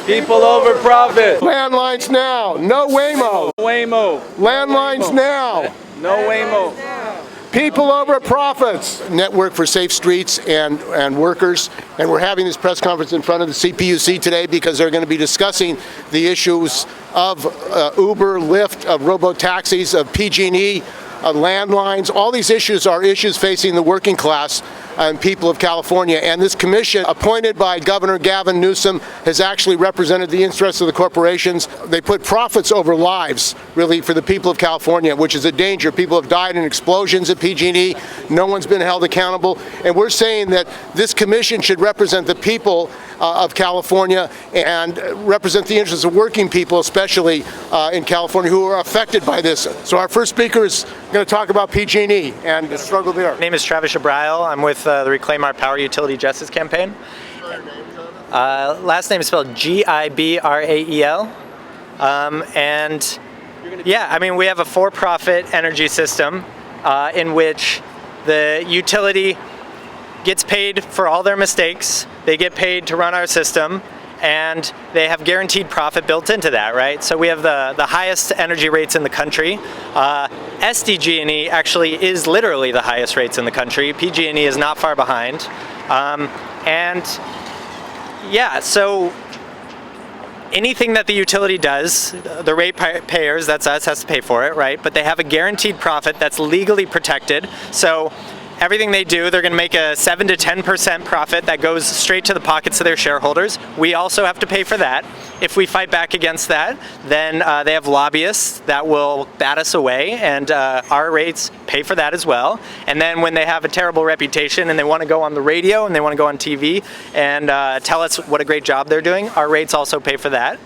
People over profit. Landlines now. No Waymo. Waymo. Landlines now. No Waymo. People over profits. Network for Safe Streets and Workers. And we're having this press conference in front of the CPUC today because they're going to be discussing the issues of Uber, Lyft, of Robo Taxis, of PG&E, landlines. All these issues are issues facing the working class and people of California. And this commission, appointed by Governor Gavin Newsom, has actually represented the interests of the corporations. They put profits over lives, really, for the people of California, which is a danger. People have died in explosions at PG&E. No one's been held accountable. And we're saying that this commission should represent the people of California and represent the interests of working people, especially in California, who are affected by this. So our first speaker is going to talk about PG&E and the struggle there. My name is Travis Shabrail. I'm with the Reclaim Our Power Utility Justice Campaign. Last name is spelled Gibrael. And yeah, I mean, we have a for-profit energy system in which the utility gets paid for all their mistakes. They get paid to run our system, and they have guaranteed profit built into that, right? So we have the highest energy rates in the country. SDG&E actually is literally the highest rates in the country. PG&E is not far behind. And yeah, so anything that the utility does, the rate payers, that's us, has to pay for it, right? But they have a guaranteed profit that's legally protected. So everything they do, they're going to make a 7 to 10% profit that goes straight to the pockets of their shareholders. We also have to pay for that. If we fight back against that, then they have lobbyists that will bat us away, and our rates pay for that as well. And then when they have a terrible reputation and they want to go on the radio and they want to go on TV and tell us what a great job they're doing, our rates also pay for that.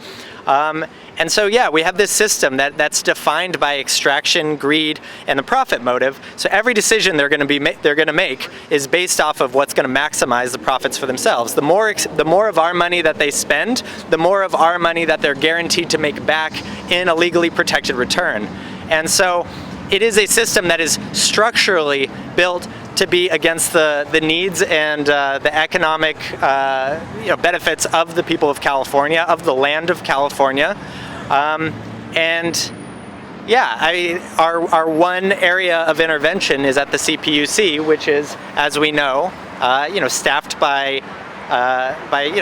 And so, yeah, we have this system that's defined by extraction, greed, and the profit motive. So every decision they're going to make is based off of what's going to maximize the profits for themselves. The more of our money that they spend, the more of our money that they're guaranteed to make back in a legally protected return. And so it is a system that is structurally built to be against the needs and the economic benefits of the people of California, of the land of California. And yeah, our one area of intervention is at the CPUC, which is, as we know, staffed by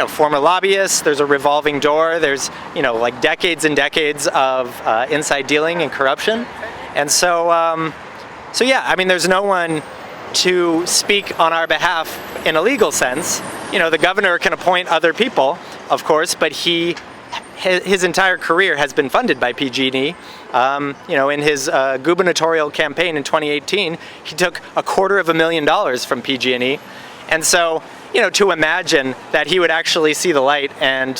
former lobbyists. There's a revolving door. There's like decades and decades of inside dealing and corruption. And so yeah, I mean, there's no one to speak on our behalf in a legal sense. The governor can appoint other people, of course, but his entire career has been funded by PG&E. In his gubernatorial campaign in 2018, he took $250,000 from PG&E. And so, to imagine that he would actually see the light and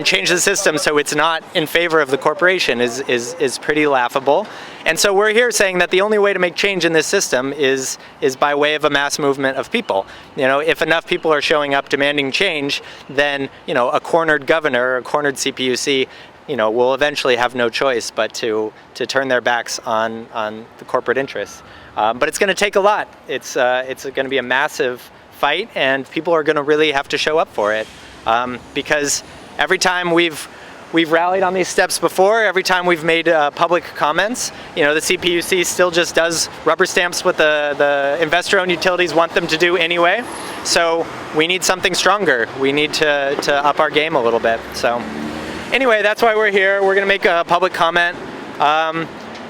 change the system so it's not in favor of the corporation is pretty laughable. And so we're here saying that the only way to make change in this system is by way of a mass movement of people. If enough people are showing up demanding change, then a cornered governor or a cornered CPUC will eventually have no choice but to turn their backs on the corporate interests. But it's going to take a lot. It's going to be a massive fight, and people are going to really have to show up for it, because every time we've rallied on these steps before, every time we've made public comments, the CPUC still just does rubber stamps what the investor-owned utilities want them to do anyway. So we need something stronger. We need to up our game a little bit. So anyway, that's why we're here. We're going to make a public comment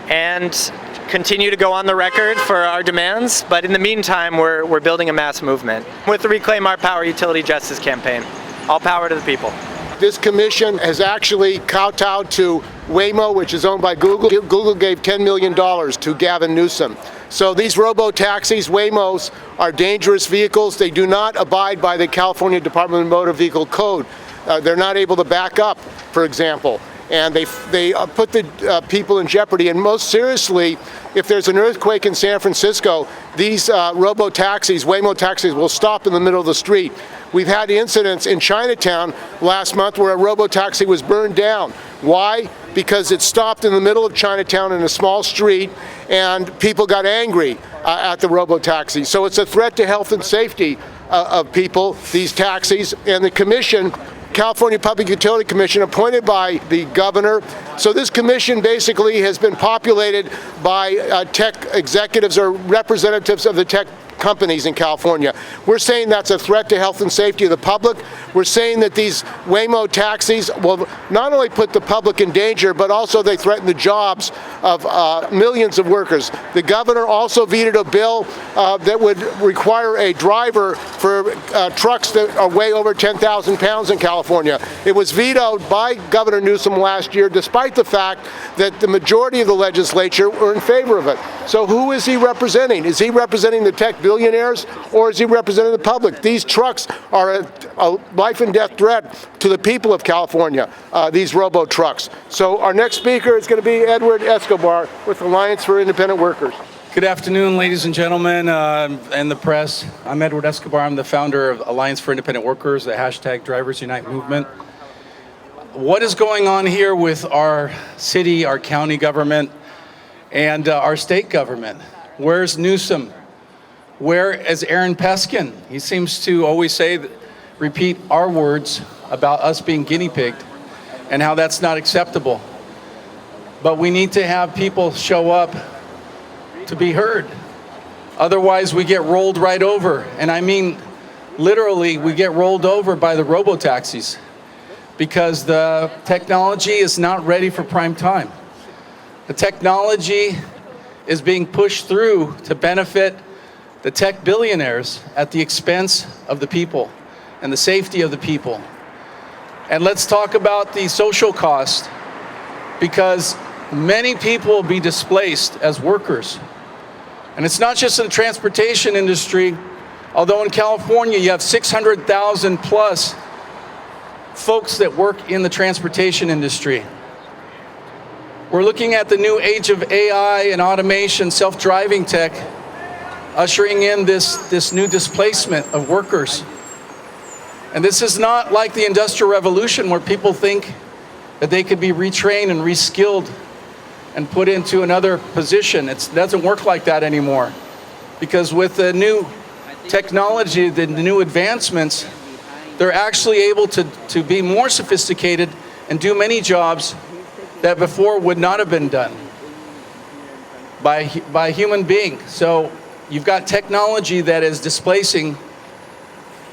and continue to go on the record for our demands. But in the meantime, we're building a mass movement with the Reclaim Our Power Utility Justice Campaign. All power to the people. This commission has actually kowtowed to Waymo, which is owned by Google. Google gave $10 million to Gavin Newsom. So these Robo Taxis, Waymos, are dangerous vehicles. They do not abide by the California Department of Motor Vehicle Code. They're not able to back up, for example. And they put the people in jeopardy. And most seriously, if there's an earthquake in San Francisco, these Robo Taxis, Waymo taxis, will stop in the middle of the street. We've had incidents in Chinatown last month where a Robo Taxi was burned down. Why? Because it stopped in the middle of Chinatown in a small street, and people got angry at the Robo Taxi. So it's a threat to health and safety of people, these taxis, and the commission California Public Utility Commission appointed by the governor. So this commission basically has been populated by tech executives or representatives of the tech companies in California. We're saying that's a threat to health and safety of the public. We're saying that these Waymo taxis will not only put the public in danger, but also they threaten the jobs of millions of workers. The governor also vetoed a bill that would require a driver for trucks that are way over 10,000 pounds in California. It was vetoed by Governor Newsom last year, despite the fact that the majority of the legislature were in favor of it. So who is he representing? Is he representing the tech billionaires, or is he representing the public? These trucks are a life and death threat to the people of California, these robo trucks. So our next speaker is going to be Edward Escobar with Alliance for Independent Workers. Good afternoon, ladies and gentlemen, and the press. I'm Edward Escobar. I'm the founder of Alliance for Independent Workers, the hashtag Drivers Unite movement. What is going on here with our city, our county government, and our state government? Where's Newsom? Where is Aaron Peskin? He seems to always repeat our words about us being guinea pigged and how that's not acceptable. But we need to have people show up to be heard. Otherwise, we get rolled right over. And I mean, literally, we get rolled over by the Robo Taxis because the technology is not ready for prime time. The technology is being pushed through to benefit the tech billionaires at the expense of the people and the safety of the people. And let's talk about the social cost, because many people will be displaced as workers. And it's not just in the transportation industry, although in California you have 600,000 plus folks that work in the transportation industry. We're looking at the new age of AI and automation, self-driving tech, ushering in this new displacement of workers. And this is not like the Industrial Revolution, where people think that they could be retrained and reskilled and put into another position. It doesn't work like that anymore. Because with the new technology, the new advancements, they're actually able to be more sophisticated and do many jobs that before would not have been done by a human being. So you've got technology that is displacing,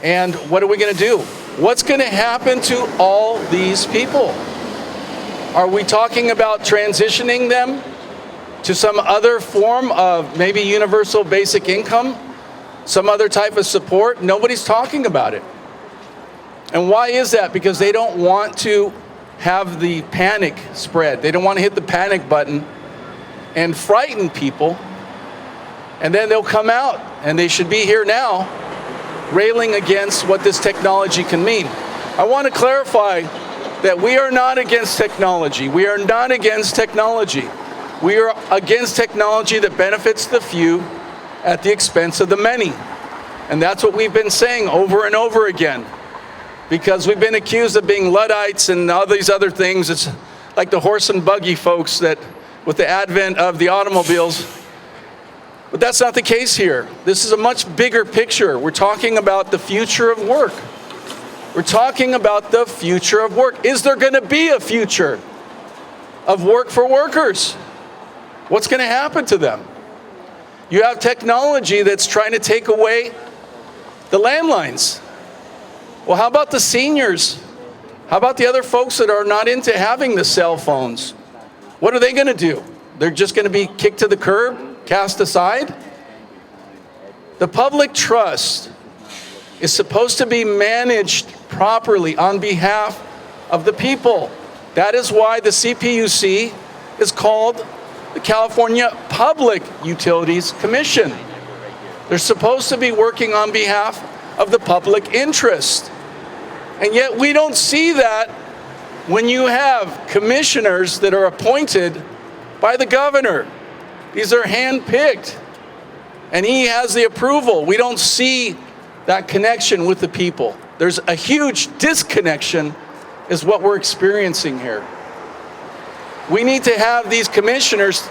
and what are we going to do? What's going to happen to all these people? Are we talking about transitioning them to some other form of maybe universal basic income, some other type of support? Nobody's talking about it. And why is that? Because they don't want to have the panic spread. They don't want to hit the panic button and frighten people. And then they'll come out, and they should be here now, railing against what this technology can mean. I want to clarify that we are not against technology. We are not against technology. We are against technology that benefits the few at the expense of the many. And that's what we've been saying over and over again. Because we've been accused of being Luddites and all these other things. It's like the horse and buggy folks that, with the advent of the automobiles. But that's not the case here. This is a much bigger picture. We're talking about the future of work. We're talking about the future of work. Is there going to be a future of work for workers? What's going to happen to them? You have technology that's trying to take away the landlines. Well, how about the seniors? How about the other folks that are not into having the cell phones? What are they going to do? They're just going to be kicked to the curb, cast aside? The public trust is supposed to be managed properly on behalf of the people. That is why the CPUC is called the California Public Utilities Commission. They're supposed to be working on behalf of the public interest. And yet we don't see that when you have commissioners that are appointed by the governor. These are handpicked, and he has the approval. We don't see that connection with the people. There's a huge disconnection is what we're experiencing here. We need to have these commissioners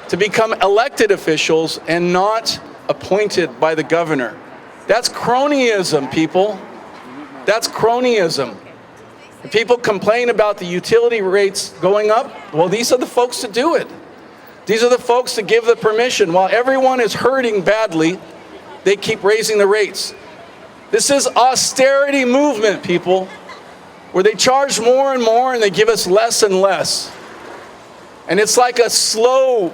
to become elected officials and not appointed by the governor. That's cronyism, people. That's cronyism. People complain about the utility rates going up. Well, these are the folks to do it. These are the folks to give the permission. While everyone is hurting badly, they keep raising the rates. This is austerity movement, people, where they charge more and more and they give us less and less. And it's like a slow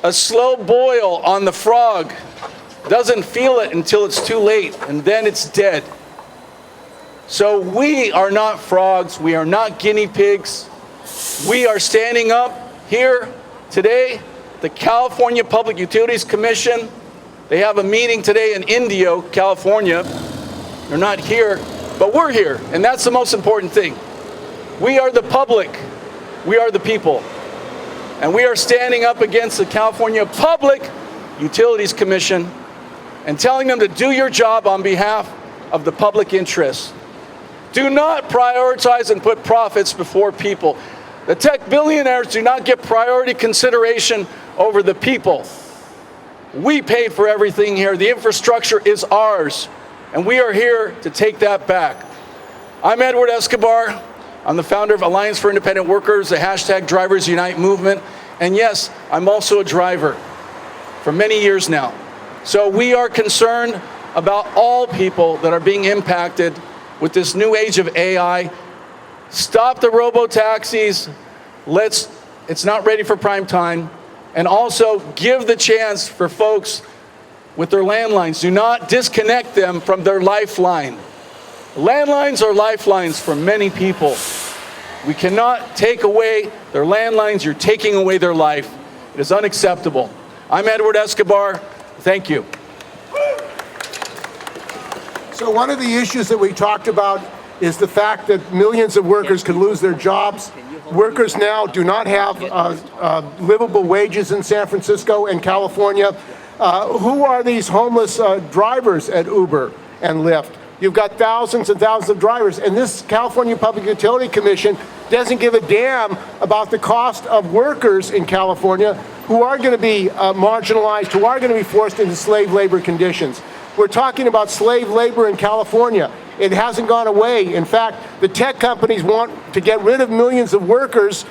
boil on the frog. Doesn't feel it until it's too late, and then it's dead. So we are not frogs. We are not guinea pigs. We are standing up here today. The California Public Utilities Commission, they have a meeting today in Indio, California. They're not here, but we're here, and that's the most important thing. We are the public. We are the people. And we are standing up against the California Public Utilities Commission and telling them to do your job on behalf of the public interest. Do not prioritize and put profits before people. The tech billionaires do not get priority consideration over the people. We paid for everything here. The infrastructure is ours, and we are here to take that back. I'm Edward Escobar. I'm the founder of Alliance for Independent Workers, the hashtag Drivers Unite movement. And yes, I'm also a driver for many years now. So we are concerned about all people that are being impacted with this new age of AI. Stop the Robo Taxis. It's not ready for prime time. And also give the chance for folks with their landlines. Do not disconnect them from their lifeline. Landlines are lifelines for many people. We cannot take away their landlines. You're taking away their life. It is unacceptable. I'm Edward Escobar. Thank you. So one of the issues that we talked about is the fact that millions of workers could lose their jobs. Workers now do not have livable wages in San Francisco and California. Who are these homeless drivers at Uber and Lyft? You've got thousands and thousands of drivers, and this California Public Utility Commission doesn't give a damn about the cost of workers in California who are going to be marginalized, who are going to be forced into slave labor conditions. We're talking about slave labor in California. It hasn't gone away. In fact, the tech companies want to get rid of millions of workers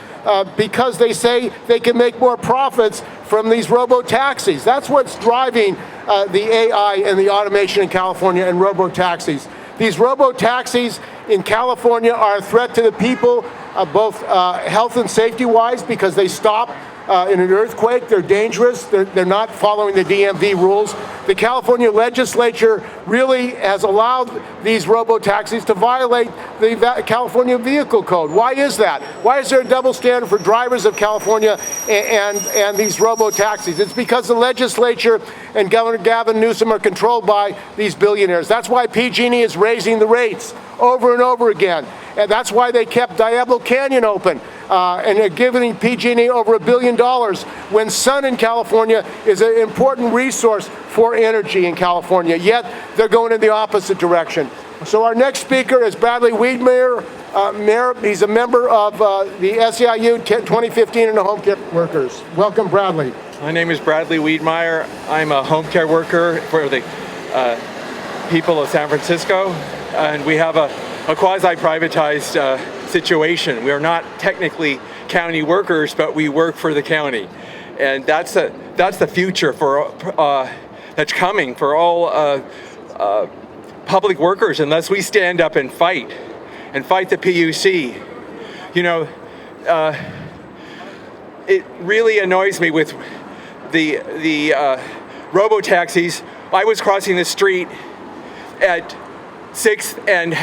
because they say they can make more profits from these robo taxis. That's what's driving the AI and the automation in California and robo taxis. These robo taxis in California are a threat to the people, both health and safety-wise, because they stop in an earthquake. They're dangerous. They're not following the DMV rules. The California legislature really has allowed these robo-taxis to violate the California Vehicle Code. Why is that? Why is there a double standard for drivers of California and these robo-taxis? It's because the legislature and Governor Gavin Newsom are controlled by these billionaires. That's why PG&E is raising the rates over and over again. And that's why they kept Diablo Canyon open. And they're giving PG&E over $1 billion when sun in California is an important resource for energy in California. Yet they're going in the opposite direction. So our next speaker is Bradley Wiedmeyer. He's a member of the SEIU 2015 and the Home Care Workers. Welcome, Bradley. My name is Bradley Wiedmeyer. I'm a home care worker for the people of San Francisco, and we have a quasi-privatized situation. We are not technically county workers, but we work for the county, and that's the future for that's coming for all public workers unless we stand up and fight the PUC. You know, it really annoys me with the robo taxis. I was crossing the street at 6th and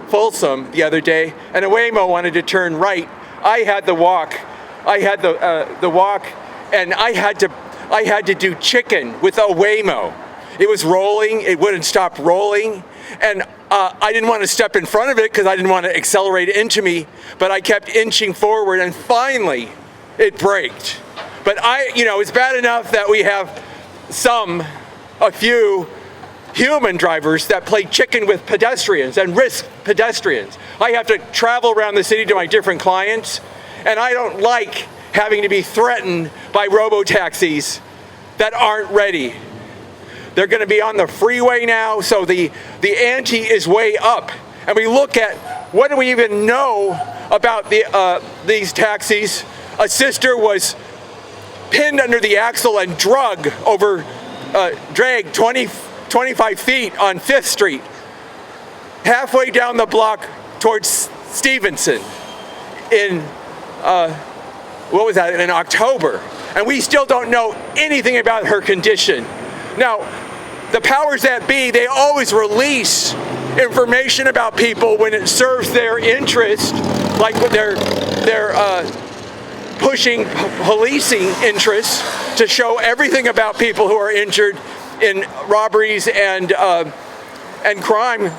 Folsom the other day, and a Waymo wanted to turn right. I had the walk. I had the walk, and I had to do chicken with a Waymo. It was rolling. It wouldn't stop rolling, and I didn't want to step in front of it because I didn't want to accelerate into me. But I kept inching forward, and finally, it braked. But it's bad enough that we have a few human drivers that play chicken with pedestrians and risk pedestrians. I have to travel around the city to my different clients, and I don't like having to be threatened by robo-taxis that aren't ready. They're going to be on the freeway now, so the ante is way up. And we look at what do we even know about these taxis? A sister was pinned under the axle and dragged 25 feet on 5th Street, halfway down the block towards Stevenson in, in October. And we still don't know anything about her condition. Now, the powers that be, they always release information about people when it serves their interest, like when they're pushing policing interests to show everything about people who are injured in robberies and crime,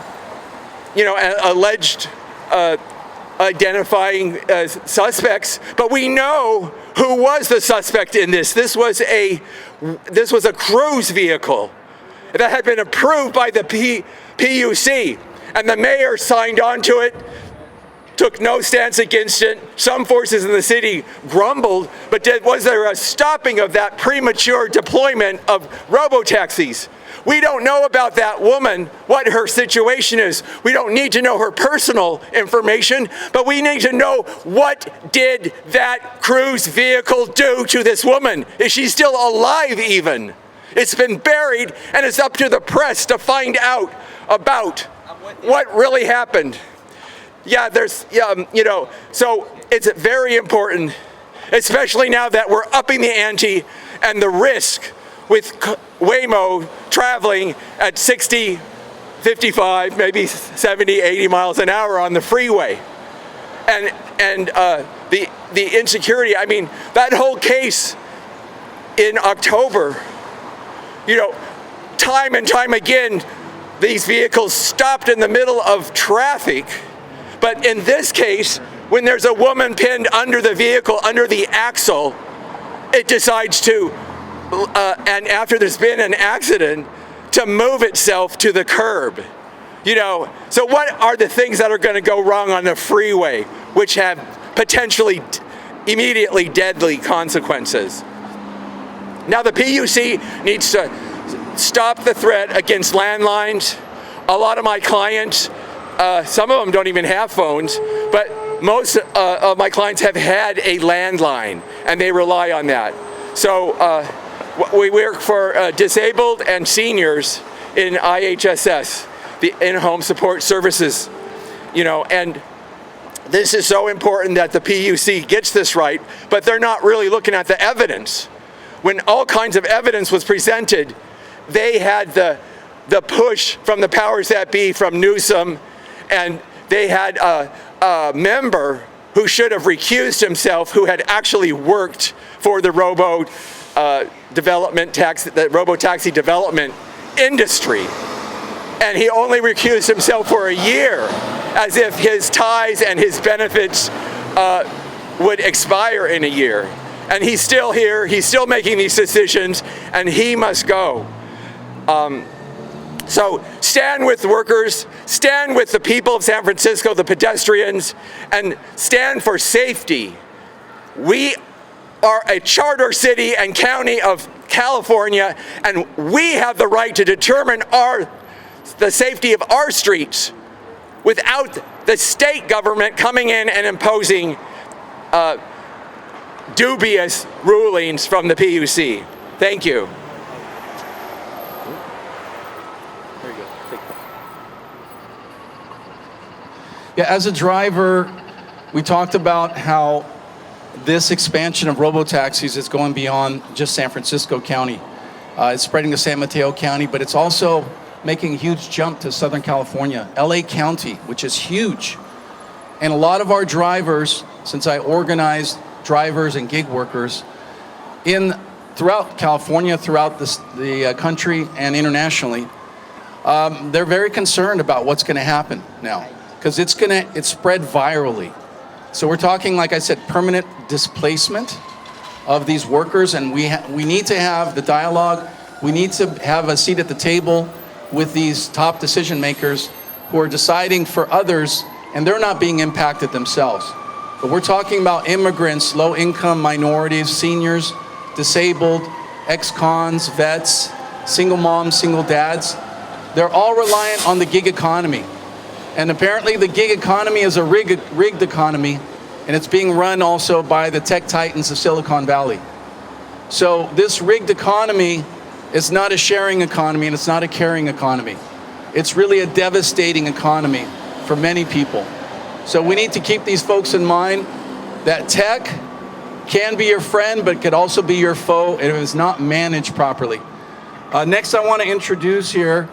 alleged identifying suspects. But we know who was the suspect in this. This was a cruise vehicle that had been approved by the PUC, and the mayor signed on to it, took no stance against it. Some forces in the city grumbled, but was there a stopping of that premature deployment of Robo Taxis? We don't know about that woman, what her situation is. We don't need to know her personal information, but we need to know, what did that cruise vehicle do to this woman? Is she still alive even? It's been buried, and it's up to the press to find out about what really happened. Yeah, so it's very important, especially now that we're upping the ante and the risk with Waymo traveling at 60, 55, maybe 70, 80 miles an hour on the freeway. And the insecurity, I mean, that whole case in October, time and time again, these vehicles stopped in the middle of traffic. But in this case, when there's a woman pinned under the vehicle, under the axle, it decides to, and after there's been an accident, to move itself to the curb. So what are the things that are going to go wrong on the freeway, which have potentially immediately deadly consequences? Now the PUC needs to stop the threat against landlines. A lot of my clients, some of them don't even have phones, but most of my clients have had a landline, and they rely on that. So we work for disabled and seniors in IHSS, the in-home support services, and this is so important that the PUC gets this right, but they're not really looking at the evidence. When all kinds of evidence was presented, they had the push from the powers that be, from Newsom, and they had a member who should have recused himself, who had actually worked for the Robo taxi development industry, and he only recused himself for a year, as if his ties and his benefits would expire in a year. And he's still here, he's still making these decisions, and he must go. So stand with the workers, stand with the people of San Francisco, the pedestrians, and stand for safety. We are a charter city and county of California, and we have the right to determine the safety of our streets without the state government coming in and imposing dubious rulings from the PUC. Thank you. Yeah, as a driver, we talked about how this expansion of robo-taxis is going beyond just San Francisco County. It's spreading to San Mateo County, but it's also making a huge jump to Southern California, LA County, which is huge. And a lot of our drivers, since I organized drivers and gig workers throughout California, throughout the country and internationally, they're very concerned about what's going to happen now, because it's spread virally. So we're talking, like I said, permanent displacement of these workers, and we need to have the dialogue. We need to have a seat at the table with these top decision makers who are deciding for others, and they're not being impacted themselves. But we're talking about immigrants, low-income minorities, seniors, disabled, ex-cons, vets, single moms, single dads. They're all reliant on the gig economy. And apparently the gig economy is a rigged economy, and it's being run also by the tech titans of Silicon Valley. So this rigged economy is not a sharing economy, and it's not a caring economy. It's really a devastating economy for many people. So we need to keep these folks in mind that tech can be your friend, but could also be your foe if it's not managed properly. Next, I want to introduce here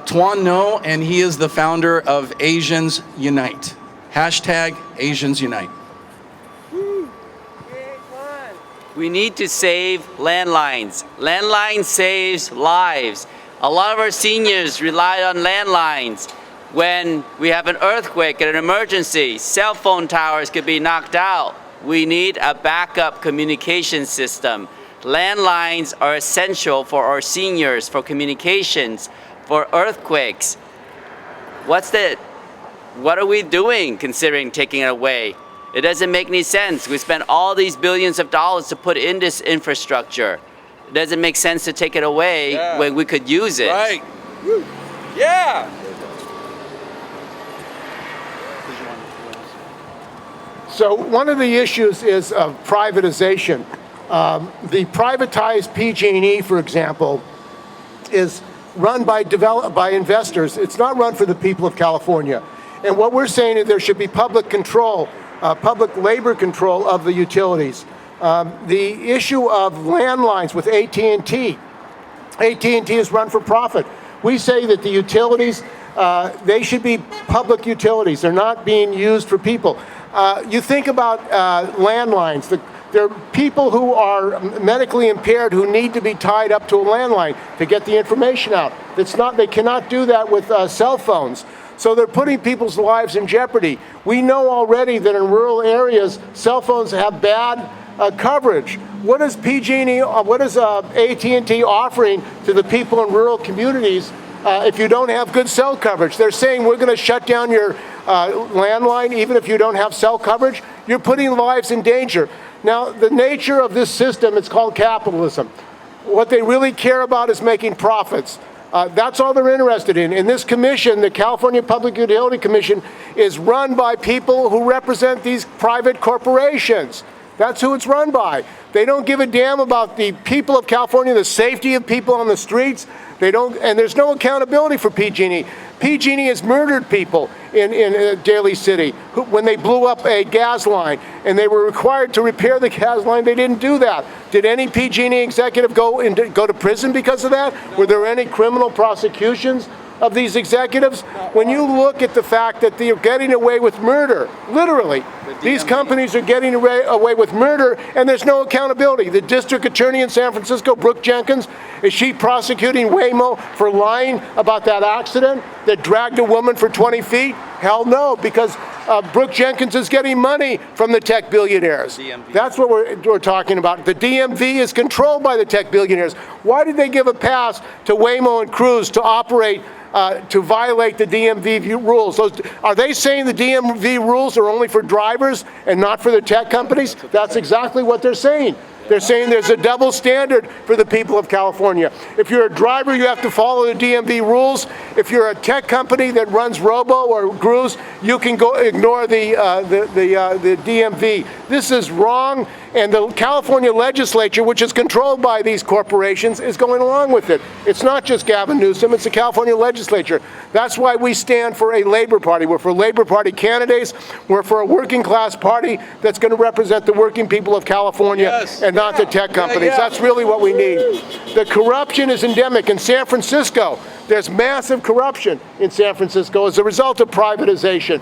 Tuan No, and he is the founder of Asians Unite. Hashtag Asians Unite. We need to save landlines. Landline saves lives. A lot of our seniors rely on landlines. When we have an earthquake and an emergency, cell phone towers could be knocked out. We need a backup communication system. Landlines are essential for our seniors, for communications, for earthquakes. What are we doing considering taking it away? It doesn't make any sense. We spent all these billions of dollars to put in this infrastructure. It doesn't make sense to take it away when we could use it. Right. Yeah. So one of the issues is privatization. The privatized PG&E, for example, is run by investors. It's not run for the people of California. And what we're saying is there should be public control, public labor control of the utilities. The issue of landlines with AT&T. AT&T is run for profit. We say that the utilities, they should be public utilities. They're not being used for people. You think about landlines. There are people who are medically impaired who need to be tied up to a landline to get the information out. They cannot do that with cell phones. So they're putting people's lives in jeopardy. We know already that in rural areas, cell phones have bad coverage. What is PG&E, what is AT&T offering to the people in rural communities if you don't have good cell coverage? They're saying we're going to shut down your landline even if you don't have cell coverage. You're putting lives in danger. Now, the nature of this system, it's called capitalism. What they really care about is making profits. That's all they're interested in. And this commission, the California Public Utility Commission, is run by people who represent these private corporations. That's who it's run by. They don't give a damn about the people of California, the safety of people on the streets. They don't, and there's no accountability for PG&E. PG&E has murdered people in Daly City when they blew up a gas line, and they were required to repair the gas line. They didn't do that. Did any PG&E executive go to prison because of that? No. Were there any criminal prosecutions of these executives? When you look at the fact that they're getting away with murder, literally, these companies are getting away with murder, and there's no accountability. The district attorney in San Francisco, Brooke Jenkins, is she prosecuting Waymo for lying about that accident that dragged a woman for 20 feet? Hell no, because Brooke Jenkins is getting money from the tech billionaires. That's what we're talking about. The DMV is controlled by the tech billionaires. Why did they give a pass to Waymo and Cruise to operate to violate the DMV rules? Are they saying the DMV rules are only for drivers and not for the tech companies? That's exactly what they're saying. They're saying there's a double standard for the people of California. If you're a driver, you have to follow the DMV rules. If you're a tech company that runs Robo or Cruise, you can go ignore the DMV. This is wrong, and the California legislature, which is controlled by these corporations, is going along with it. It's not just Gavin Newsom, it's the California legislature. That's why we stand for a Labor Party. We're for Labor Party candidates. We're for a working class party that's going to represent the working people of California. Yes. And not the tech companies. That's really what we need. The corruption is endemic. In San Francisco, there's massive corruption in San Francisco as a result of privatization.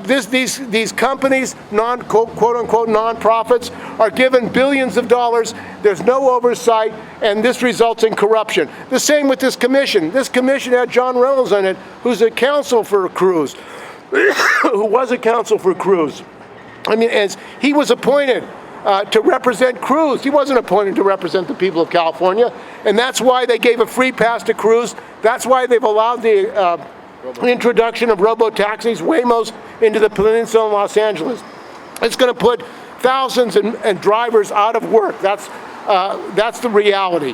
These companies, quote-unquote nonprofits, are given billions of dollars. There's no oversight, and this results in corruption. The same with this commission. This commission had John Reynolds on it, who's a counsel for Cruise, who was a counsel for Cruise. I mean, as he was appointed to represent Cruise. He wasn't appointed to represent the people of California, and that's why they gave a free pass to Cruise. That's why they've allowed the introduction of Robo Taxis, Waymos, into the peninsula in Los Angeles. It's going to put thousands and drivers out of work. That's the reality.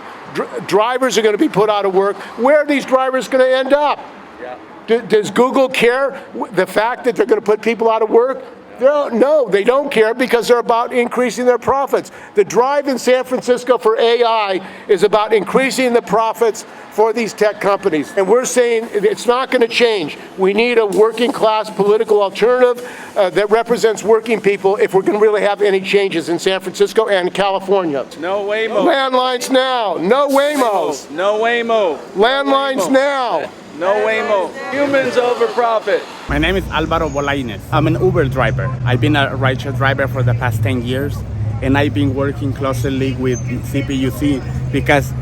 Drivers are going to be put out of work. Where are these drivers going to end up? Does Google care the fact that they're going to put people out of work? No, they don't care because they're about increasing their profits. The drive in San Francisco for AI is about increasing the profits for these tech companies. And we're saying it's not going to change. We need a working class political alternative that represents working people if we're going to really have any changes in San Francisco and California. No Waymo. Landlines now. No Waymos. No Waymo. Landlines now. No Waymo. Humans over profit. My name is Alvaro Bolaines. I'm an Uber driver. I've been a rideshare driver for the past 10 years, and I've been working closely with CPUC because,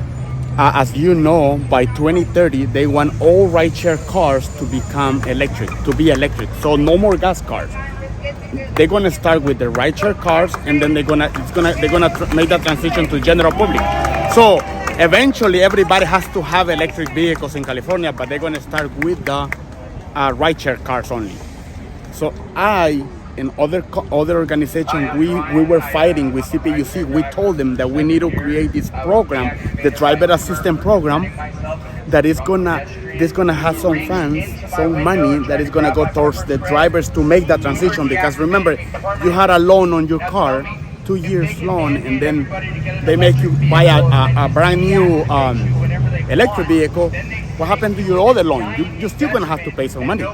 as you know, by 2030, they want all rideshare cars to become electric, to be electric. So no more gas cars. They're gonna start with the rideshare cars, and then they're gonna make that transition to general public. So eventually, everybody has to have electric vehicles in California, but they're gonna start with the rideshare cars only. So I and other organizations, we were fighting with CPUC. We told them that we need to create this program, the driver assistance program, that is gonna have some funds, some money that is gonna go towards the drivers to make that transition. Because remember, you had a loan on your car, 2 years loan, and then they make you buy a brand new electric vehicle. What happened to your other loan? You're still gonna have to pay some money.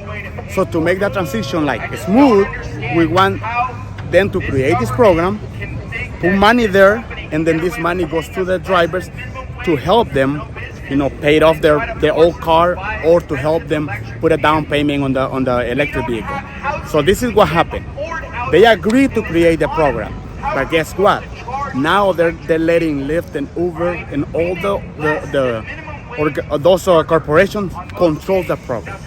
So to make that transition like smooth, we want them to create this program, put money there, and then this money goes to the drivers to help them, pay off their old car, or to help them put a down payment on the electric vehicle. So this is what happened. They agreed to create the program, but guess what? Now they're letting Lyft and Uber and all those corporations control the program.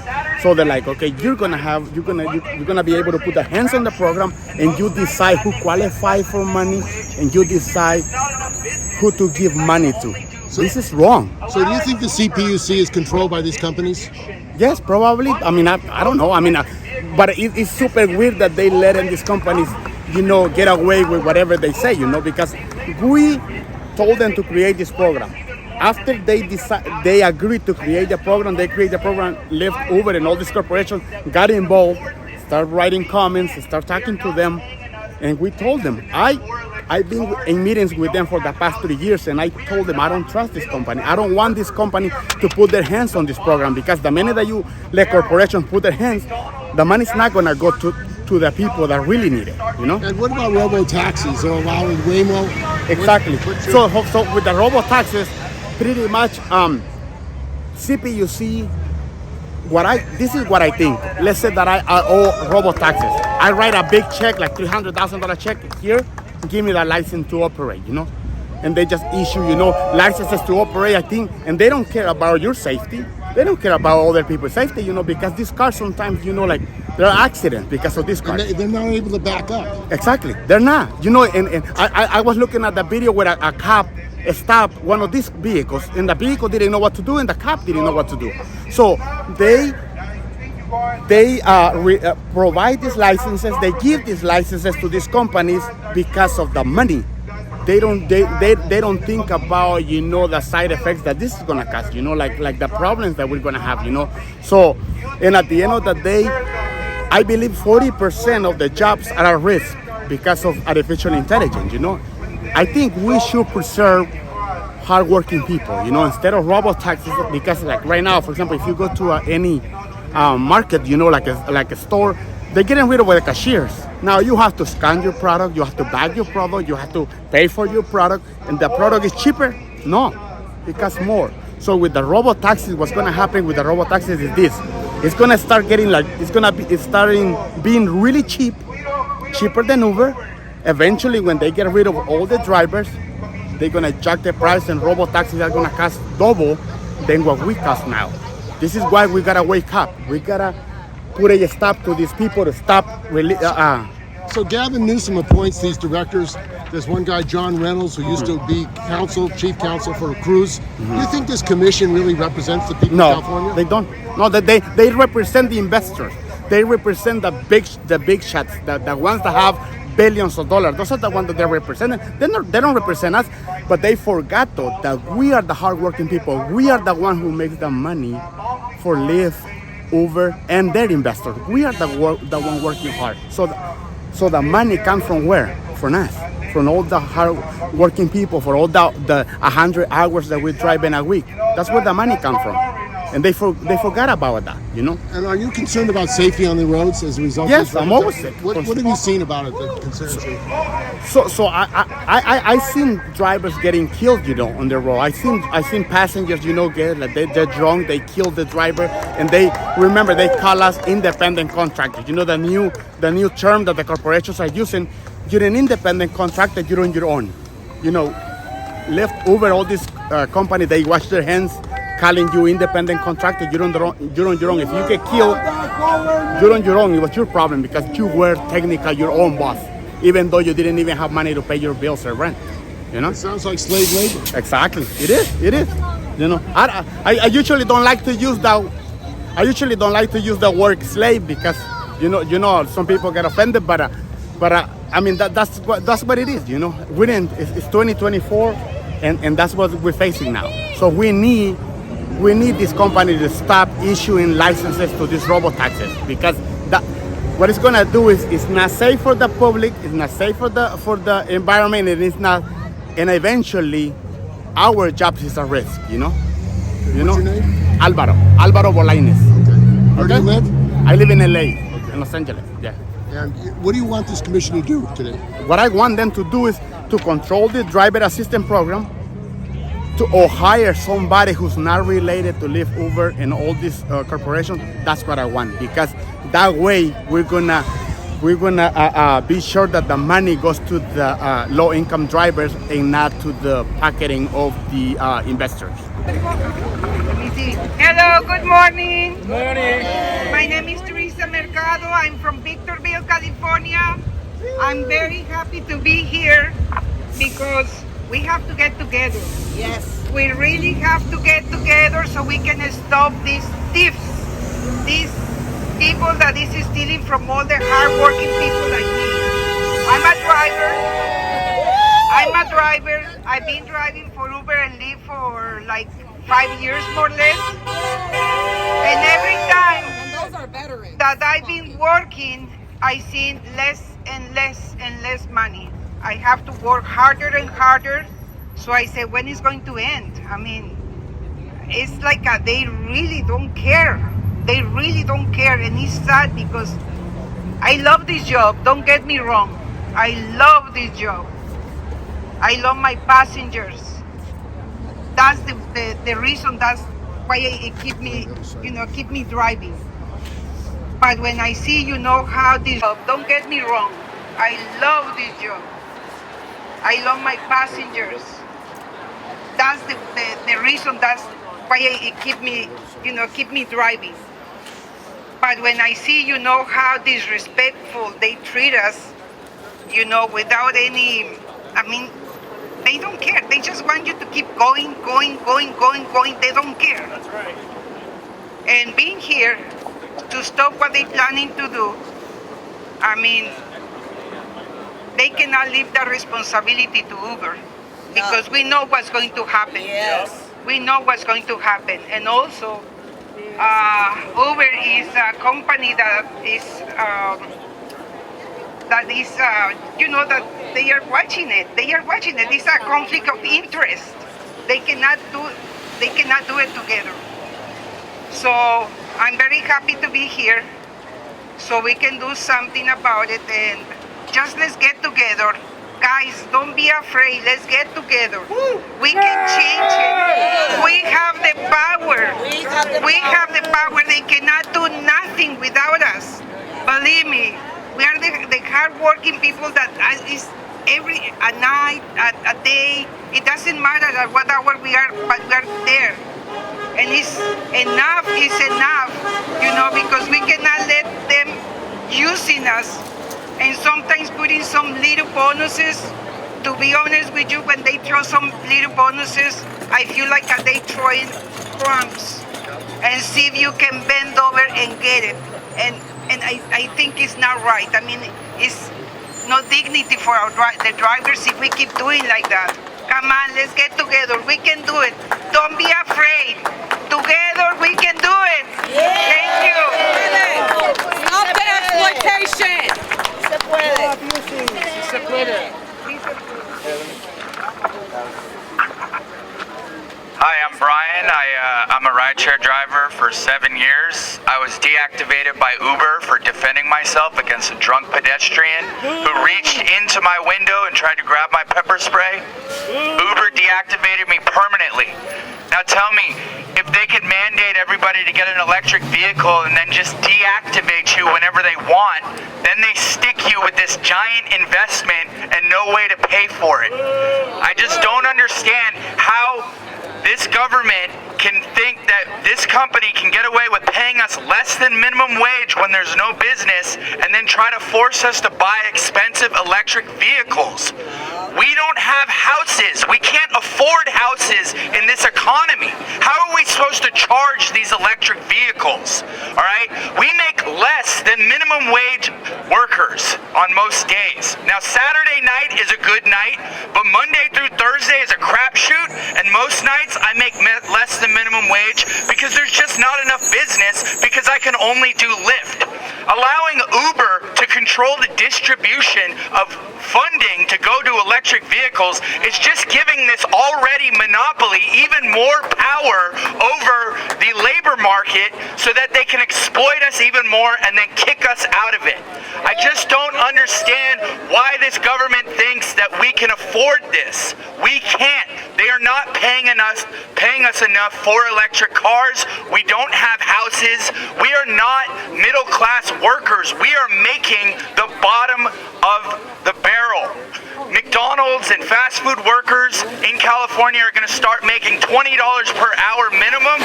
So they're like, okay, you're gonna be able to put the hands on the program, and you decide who qualify for money, and you decide who to give money to. So this is wrong. So do you think the CPUC is controlled by these companies? Yes, probably. I mean, I don't know. I mean, but it's super weird that they let in these companies, get away with whatever they say, because we told them to create this program. After they agreed to create the program, Lyft, Uber, and all these corporations got involved, start writing comments, start talking to them, and we told them, I've been in meetings with them for the past 3 years, and I told them I don't trust this company. I don't want this company to put their hands on this program, because the minute that you let corporations put their hands, the money's not gonna go to the people that really need it, And what about Robo Taxis or allowing Waymo? Exactly. So with the Robo Taxis, pretty much CPUC, this is what I think. Let's say that I owe Robo Taxis. I write a big check, like $300,000 check here, give me the license to operate, And they just issue, licenses to operate, I think, and they don't care about your safety. They don't care about other people's safety, because these cars sometimes, like, there are accidents because of these cars. They're not able to back up. Exactly, they're not. And I was looking at the video where a cop stopped one of these vehicles, and the vehicle didn't know what to do, and the cop didn't know what to do. So they provide these licenses. They give these licenses to these companies because of the money. They don't think about the side effects that this is gonna cause, like the problems that we're gonna have, So, and at the end of the day, I believe 40% of the jobs are at risk because of artificial intelligence, I think we should preserve hardworking people, instead of Robo Taxis, because like right now, for example, if you go to any market, like a store, they're getting rid of the cashiers. Now you have to scan your product, you have to bag your product, you have to pay for your product, and the product is cheaper? No, it costs more. So with the Robo Taxis, what's gonna happen with the Robo Taxis is this. It's gonna start getting it's starting being really cheap, cheaper than Uber. Eventually, when they get rid of all the drivers, they're gonna jack the price, and Robo Taxis are gonna cost double than what we cost now. This is why we gotta wake up. We gotta put a stop to these people to stop. So Gavin Newsom appoints these directors. There's one guy, John Reynolds, who used to be chief counsel for Cruz. Do you think this commission really represents the people of California? No, they don't. No, they represent the investors. They represent the big shots, the ones that have billions of dollars. Those are the ones that they're representing. They don't represent us, but they forgot though that we are the hardworking people. We are the one who makes the money for Lyft, Uber, and their investors. We are the one working hard. So the money comes from where? From us, from all the hard working people, for all the 100 hours that we drive in a week. That's where the money comes from. And they forgot about that, you know? And are you concerned about safety on the roads as a result Yes, of this? I'm always sick. What have you seen about it that concerns you? So I seen drivers getting killed, you know, on the road. I seen passengers, you know, get like they're drunk, they kill the driver, and they call us independent contractors. You know, the new term that the corporations are using. You're an independent contractor. You're on your own. You know, Lyft, Uber, all these companies, they wash their hands, calling you independent contractor. You're on your own. If you get killed, you're on your own. It was your problem because you were technically your own boss, even though you didn't even have money to pay your bills or rent. You know? It sounds like slave labor. Exactly. It is. You know, I usually don't like to use that. I usually don't like to use the word slave because you know some people get offended, but I mean that's what it is. You know, it's 2024, and that's what we're facing now. So we need this company to stop issuing licenses to these Robo Taxis because what it's gonna do is it's not safe for the public, it's not safe for the environment, and it's not, and eventually our jobs is at risk. You know. What's your name? Alvaro Bolaines. Where do you live? I live in LA, in Los Angeles. Yeah. And what do you want this commission to do today? What I want them to do is to control the driver assistance program, or hire somebody who's not related to Lyft, Uber, and all these corporations. That's what I want, because that way we're gonna be sure that the money goes to the low-income drivers and not to the pocketing of the investors. Hello, good morning. Good morning. My name is Teresa Mercado. I'm from Victorville, California. I'm very happy to be here because we have to get together. Yes. We really have to get together so we can stop these thieves, these people that is stealing from all the hardworking people like me. I'm a driver. I've been driving for Uber and Lyft for like 5 years more or less. And every time that I've been working, I see less and less and less money. I have to work harder and harder. So I say, when is going to end? I mean, it's like they really don't care. They really don't care. And it's sad because I love this job. Don't get me wrong. I love this job. I love my passengers. That's the reason. That's why it keep me driving. But when I see, how this job, don't get me wrong. I love this job. I love my passengers. That's the reason. That's why it keep me driving. But when I see, how disrespectful they treat us, without any, they don't care. They just want you to keep going. They don't care. That's right. And being here to stop what they're planning to do, they cannot leave the responsibility to Uber because we know what's going to happen. Yes. We know what's going to happen. And also, Uber is a company that they are watching it. It's a conflict of interest. They cannot do it together. So I'm very happy to be here so we can do something about it, and just let's get together. Guys, don't be afraid. Let's get together. We can change it. We have the power. We have the power. They cannot do nothing without us. Believe me, we are the hardworking people that is a night, a day. It doesn't matter at what hour we are, but we are there. And enough is enough, because we cannot let them using us and sometimes putting some little bonuses. To be honest with you, when they throw some little bonuses, I feel like they throwing crumbs and see if you can bend over and get it. And I think it's not right. It's no dignity for the drivers if we keep doing like that. Come on, let's get together. We can do it. Don't be afraid. Together we can do it. Thank you. Stop the exploitation. Hi, I'm Brian. I'm a rideshare driver for 7 years. I was deactivated by Uber for defending myself against a drunk pedestrian who reached into my window and tried to grab my pepper spray. Uber deactivated me permanently. Now tell me, if they could mandate everybody to get an electric vehicle and then just deactivate you whenever they want, then they stick you with this giant investment and no way to pay for it. I just don't understand how this government can think that this company can get away with paying us less than minimum wage when there's no business and then try to force us to buy expensive electric vehicles. We don't have houses. We can't afford houses in this economy. How are we supposed to charge these electric vehicles? All right? We make less than minimum wage workers on most days. Now, Saturday night is a good night, but Monday through Thursday is a crapshoot, and most nights I make less than minimum wage because there's just not enough business because I can only do Lyft. Allowing Uber to control the distribution of funding to go to electric vehicles is just giving this already monopoly even more power over the labor market so that they can exploit us even more and then kick us out of it. I just don't understand why this government thinks that we can afford this. We can't. They are not paying us enough for electric cars. We don't have houses. We are not middle class workers. We are making the bottom of the barrel. McDonald's and fast food workers in California are going to start making $20 per hour minimum.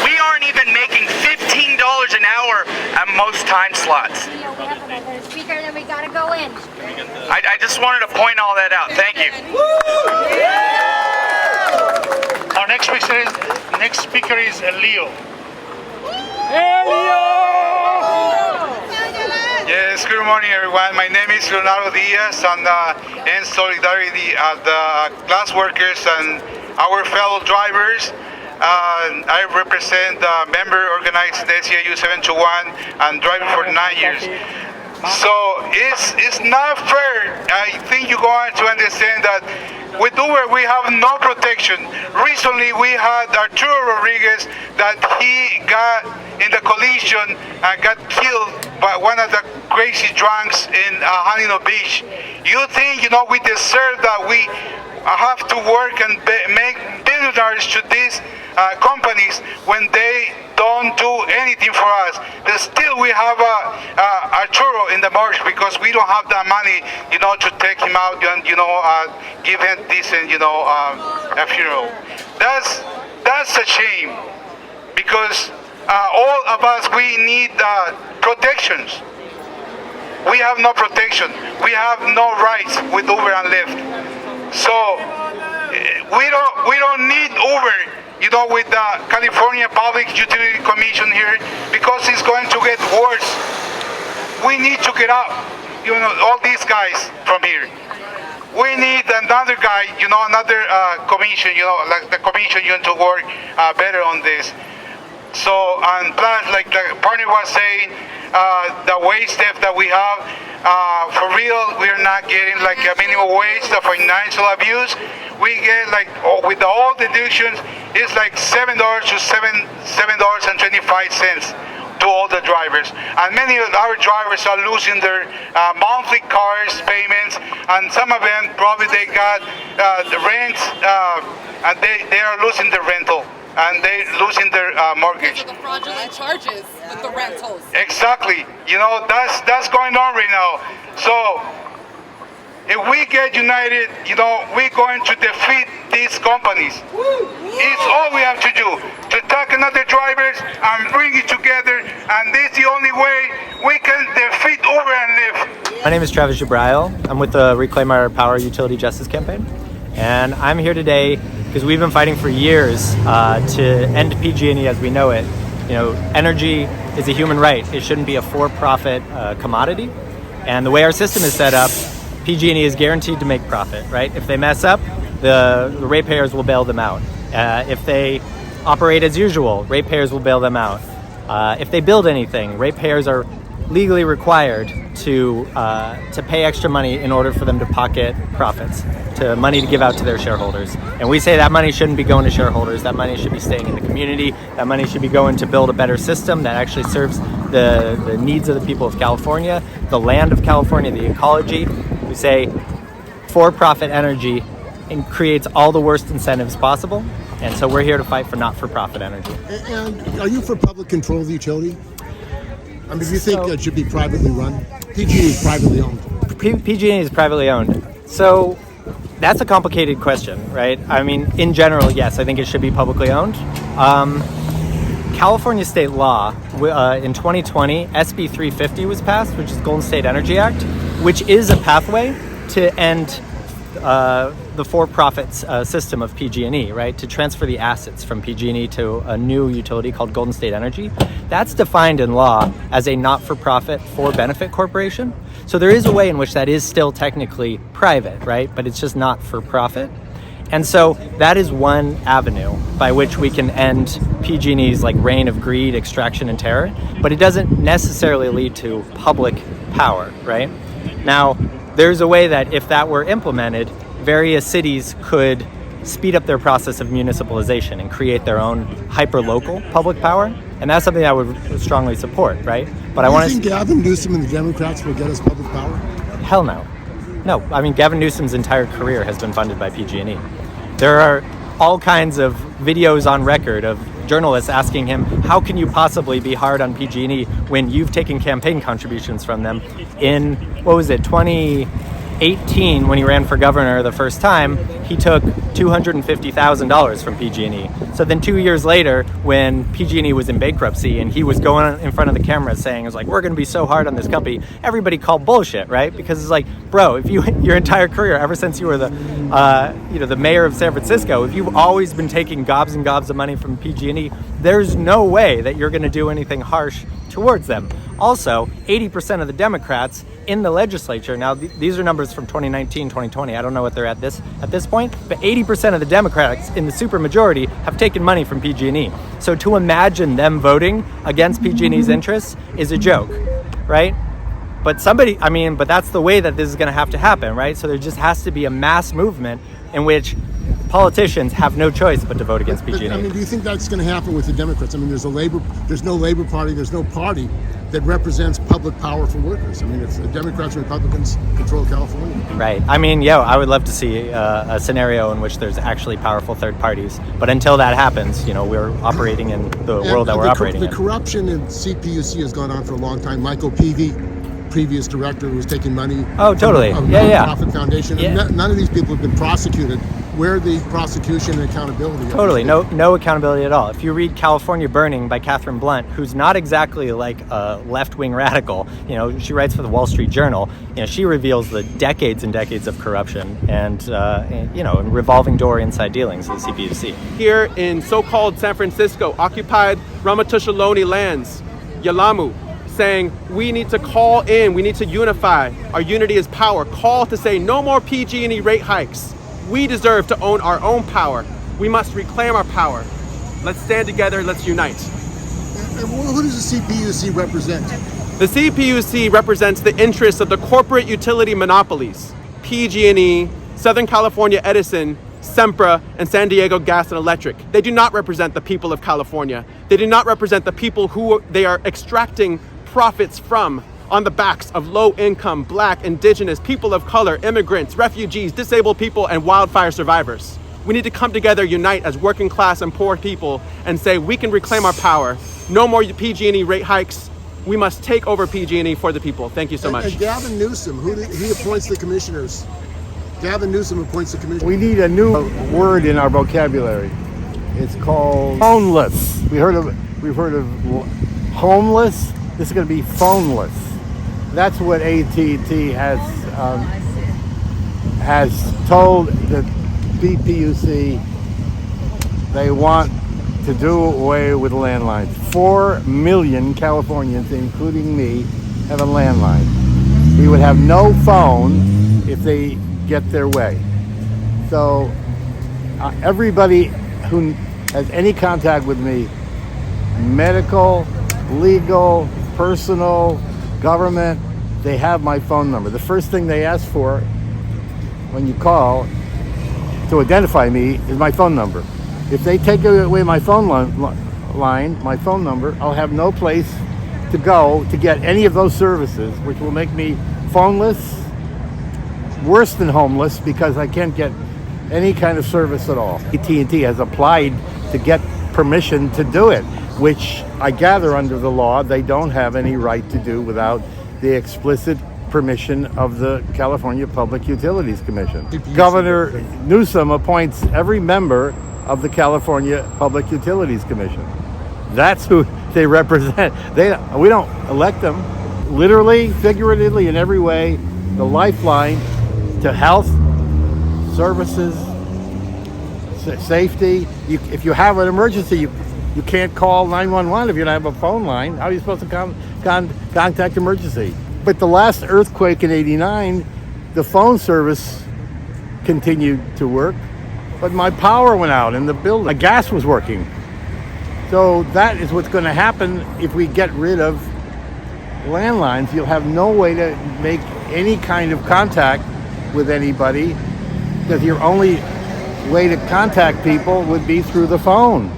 We aren't even making $15 an hour at most time slots. We have another speaker, then we gotta go in. I just wanted to point all that out. Thank you. Our next speaker is Elio. Yes, good morning everyone. My name is Leonardo Diaz and in solidarity of the class workers and our fellow drivers. I represent the member organized ACIU 721 and driving for 9 years. So it's not fair. I think you're going to understand that with Uber we have no protection. Recently we had Arturo Rodriguez that he got in the collision and got killed by one of the crazy drunks in Huntington Beach. You think, we deserve that we have to work and make billionaires to these companies when they don't do anything for us. But still we have Arturo in the march because we don't have that money, to take him out and, give him decent, a funeral. That's a shame because all of us, we need protections. We have no protection. We have no rights with Uber and Lyft. So we don't need Uber, with the California Public Utility Commission here because it's going to get worse. We need to get up, all these guys from here. We need another guy, another commission, like the commission, to work better on this. So, and plus, like the partner was saying, the wage theft that we have, for real, we're not getting like a minimum wage, the financial abuse. We get with all deductions, it's like $7 to $7.25 to all the drivers. And many of our drivers are losing their monthly cars payments, and some of them probably they got the rents, and they are losing the rental. And they're losing their mortgage. The fraudulent charges with the rentals. Exactly. That's going on right now. So if we get united, we're going to defeat these companies. It's all we have to do, to attack another drivers and bring it together. And this is the only way we can defeat Uber and Lyft. My name is Travis Jabrail. I'm with the Reclaim Our Power Utility Justice Campaign. And I'm here today because we've been fighting for years to end PG&E as we know it. Energy is a human right. It shouldn't be a for-profit commodity. And the way our system is set up, PG&E is guaranteed to make profit, right? If they mess up, the ratepayers will bail them out. If they operate as usual, ratepayers will bail them out. If they build anything, ratepayers are legally required to pay extra money in order for them to pocket profits, to money to give out to their shareholders. And we say that money shouldn't be going to shareholders. That money should be staying in the community. That money should be going to build a better system that actually serves the needs of the people of California, the land of California, the ecology. We say for-profit energy and creates all the worst incentives possible. And so we're here to fight for not-for-profit energy. And are you for public control of the utility? I mean, do you think it should be privately run? PG&E is privately owned. PG&E is privately owned. So that's a complicated question, right? I mean, in general, yes, I think it should be publicly owned. California state law in 2020, SB 350 was passed, which is Golden State Energy Act, which is a pathway to end the for-profit system of PG&E, right? To transfer the assets from PG&E to a new utility called Golden State Energy. That's defined in law as a not-for-profit, for-benefit corporation. So there is a way in which that is still technically private, right? But it's just not for profit. And so that is one avenue by which we can end PG&E's like reign of greed, extraction, and terror. But it doesn't necessarily lead to public power, right? Now, there's a way that if that were implemented, various cities could speed up their process of municipalization and create their own hyper-local public power. And that's something I would strongly support, right? But I want to think Gavin Newsom and the Democrats will get us public power? Hell no. No, I mean, Gavin Newsom's entire career has been funded by PG&E. There are all kinds of videos on record of journalists asking him, how can you possibly be hard on PG&E when you've taken campaign contributions from them in, 2018 when he ran for governor the first time, he took $250,000 from PG&E. So then 2 years later, when PG&E was in bankruptcy and he was going in front of the camera saying, it's like, we're going to be so hard on this company, everybody called bullshit, right? Because it's like, bro, if you, your entire career, ever since you were the mayor of San Francisco, if you've always been taking gobs and gobs of money from PG&E, there's no way that you're going to do anything harsh towards them. Also, 80% of the Democrats in the legislature, now these are numbers from 2019, 2020, I don't know what they're at this point, but 80% of the Democrats in the supermajority have taken money from PG&E. So to imagine them voting against PG&E's interests is a joke, right? But but that's the way that this is going to have to happen, right? So there just has to be a mass movement in which politicians have no choice but to vote against PG&E. I mean, do you think that's going to happen with the Democrats? I mean, there's no Labor Party, there's no party that represents public power for workers. I mean, if the Democrats and Republicans control California. Right. I mean, I would love to see a scenario in which there's actually powerful third parties. But until that happens, we're operating in the world that we're operating in. The corruption in CPUC has gone on for a long time. Michael Peavy, previous director, who was taking money. Oh, totally. From a nonprofit foundation. Yeah. And none of these people have been prosecuted. Where are the prosecution and accountability? Totally, no accountability at all. If you read California Burning by Catherine Blunt, who's not exactly like a left-wing radical, she writes for the Wall Street Journal, she reveals the decades and decades of corruption and revolving door inside dealings of the CPUC. Here in so-called San Francisco, occupied Ramaytush lands, Yalamu, saying we need to call in, we need to unify. Our unity is power. Call to say no more PG&E rate hikes. We deserve to own our own power. We must reclaim our power. Let's stand together, let's unite. And who does the CPUC represent? The CPUC represents the interests of the corporate utility monopolies, PG&E, Southern California Edison, Sempra, and San Diego Gas and Electric. They do not represent the people of California. They do not represent the people who they are extracting profits from on the backs of low-income, Black, Indigenous, people of color, immigrants, refugees, disabled people, and wildfire survivors. We need to come together, unite as working class and poor people, and say we can reclaim our power. No more PG&E rate hikes. We must take over PG&E for the people. Thank you so much. And Gavin Newsom, he appoints the commissioners. Gavin Newsom appoints the commissioners. We need a new word in our vocabulary. It's called phoneless. We've heard of homeless. This is going to be phoneless. That's what AT&T has told the CPUC. They want to do away with landlines. 4 million Californians, including me, have a landline. We would have no phone if they get their way. So everybody who has any contact with me, medical, legal, personal, government, they have my phone number. The first thing they ask for when you call to identify me is my phone number. If they take away my phone line, my phone number, I'll have no place to go to get any of those services, which will make me phoneless, worse than homeless, because I can't get any kind of service at all. AT&T has applied to get permission to do it, which I gather under the law they don't have any right to do without the explicit permission of the California Public Utilities Commission. Governor Newsom appoints every member of the California Public Utilities Commission. That's who they represent. We don't elect them. Literally, figuratively, in every way, the lifeline to health, services, safety. If you have an emergency, you can't call 911 if you don't have a phone line. How are you supposed to contact emergency? But the last earthquake in '89, the phone service continued to work, but my power went out in the building. My gas was working. So that is what's going to happen if we get rid of landlines. You'll have no way to make any kind of contact with anybody, because your only way to contact people would be through the phone.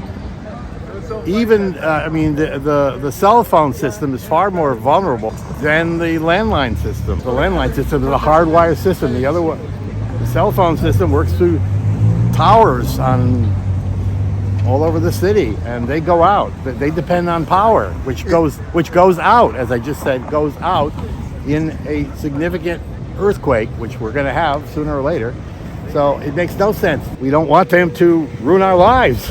Even, the cell phone system is far more vulnerable than the landline system. The landline system is a hardwired system. The cell phone system works through towers all over the city, and they go out. They depend on power, which goes out, as I just said, goes out in a significant earthquake, which we're going to have sooner or later. So it makes no sense. We don't want them to ruin our lives.